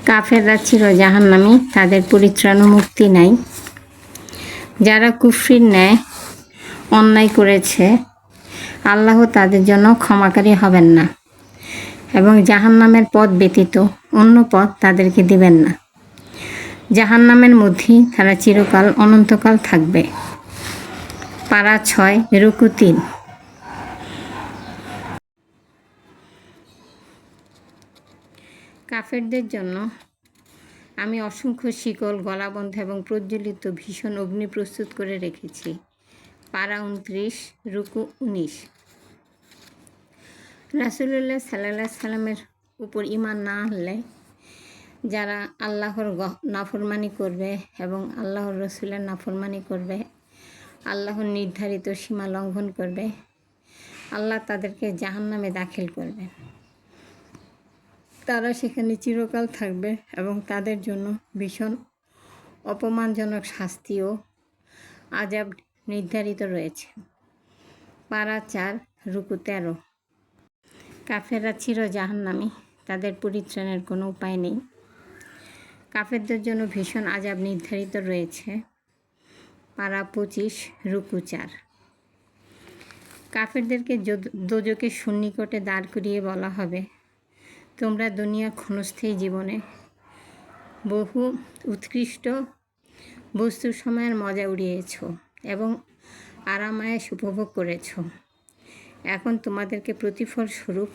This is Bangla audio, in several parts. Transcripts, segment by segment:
কাফেররা ছিল জাহান্নামী, তাদের পরিত্রাণ ও মুক্তি নাই। যারা কুফরির ন্যায় অন্যায় করেছে, আল্লাহ তাদের জন্য ক্ষমাকারী হবেন না এবং জাহান্নামের পথ ব্যতীত অন্য পথ তাদেরকে দিবেন না। জাহান্নামের মধ্যেই তারা চিরকাল অনন্তকাল থাকবে। পারা 6 রুকু 3। কাফেরদের জন্য আমি অসংখ্য শিকল, গলাবন্ধ এবং প্রজ্বলিত ভীষণ অগ্নি প্রস্তুত করে রেখেছি। পারা 29 রুকু 19। রাসূলুল্লাহ সাল্লাল্লাহু আলাইহি সাল্লামের উপর ঈমান না আনলে যারা আল্লাহর নাফরমানি করবে এবং আল্লাহর রসুলের নাফরমানি করবে, আল্লাহর নির্ধারিত সীমা লঙ্ঘন করবে, আল্লাহ তাদেরকে জাহান্নামে দাখিল করবে। তারা সেখানে চিরকাল থাকবে এবং তাদের জন্য ভীষণ অপমানজনক শাস্তি ও আযাব নির্ধারিত রয়েছে। পারা 4 রুকু 13। কাফেররা চির জাহান্নামী, তাদের পরিত্রাণের কোনো উপায় নেই। কাফেরদের জন্য ভীষণ আযাব নির্ধারিত রয়েছে। পারা 25 রুকু 4। কাফেরদেরকে দোজখের সন্নিকটে দাঁড় করিয়ে বলা হবে, তোমরা দুনিয়া ক্ষণস্থায়ী জীবনে বহু উৎকৃষ্ট বস্তুর সময়ের মজা উড়িয়েছ এবং আরামায়েশ উপভোগ করেছ। এখন তোমাদেরকে প্রতিফল স্বরূপ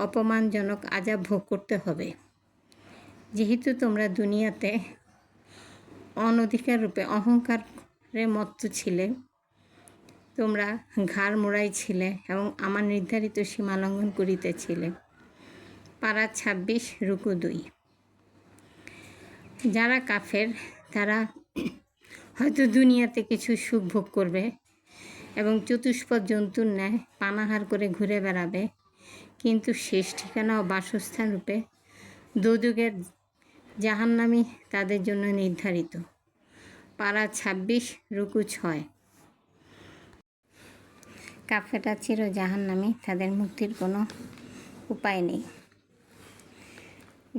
অপমানজনক আযাব ভোগ করতে হবে। যেহেতু তোমরা দুনিয়াতে অনধিকার রূপে অহংকারে মত্ত ছিলে, তোমরা ঘাড় মোড়াই ছিলে এবং আমার নির্ধারিত সীমা লঙ্ঘন করিতেছিলে। পারা 26 রুকু 2। যারা কাফের তারা হয়তো দুনিয়াতে কিছু সুখ ভোগ করবে এবং চতুষ্পদ জন্তুর ন্যায় পানাহার করে ঘুরে বেড়াবে, কিন্তু শেষ ঠিকানা ও বাসস্থান রূপে দোজখের জাহান্নামই তাদের জন্য নির্ধারিত। পারা 26 রুকু 6। কাফেররা চির জাহান্নামী, তাদের মুক্তির কোনো উপায় নেই।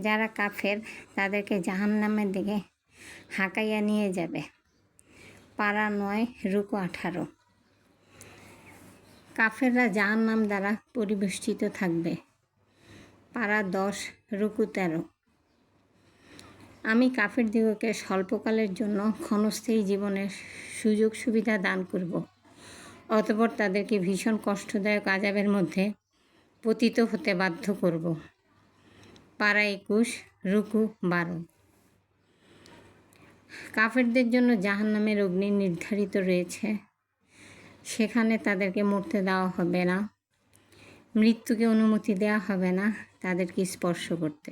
যারা কাফের তাদেরকে জাহান্নামের দিকে হাঁকাইয়া নিয়ে যাবে। পারা 9 রুকু 18। কাফেররা জাহান্নাম দ্বারা পরিবেষ্টিত থাকবে। পারা 10 রুকু 13। আমি কাফেরদিগকে স্বল্পকালের জন্য ক্ষণস্থায়ী জীবনের সুযোগ সুবিধা দান করব, অতঃপর তাদেরকে ভীষণ কষ্টদায়ক আযাবের মধ্যে পতিত হতে বাধ্য করব। পারা 21 রুকু 12। কাফেরদের জন্য জাহান্নামের অগ্নি নির্ধারিত রয়েছে। সেখানে তাদেরকে মরতে দেওয়া হবে না, মৃত্যুকে অনুমতি দেওয়া হবে না তাদেরকে স্পর্শ করতে।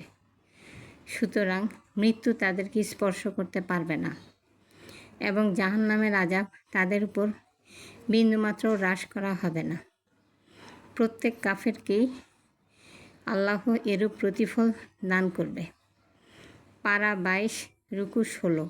সুতরাং মৃত্যু তাদেরকে স্পর্শ করতে পারবে না এবং জাহান্নামের আযাব তাদের উপর বিন্দুমাত্র হ্রাস করা হবে না। প্রত্যেক কাফেরকেই আল্লাহ এরূপ প্রতিফল দান করবে। পারা 22 রুকু 16।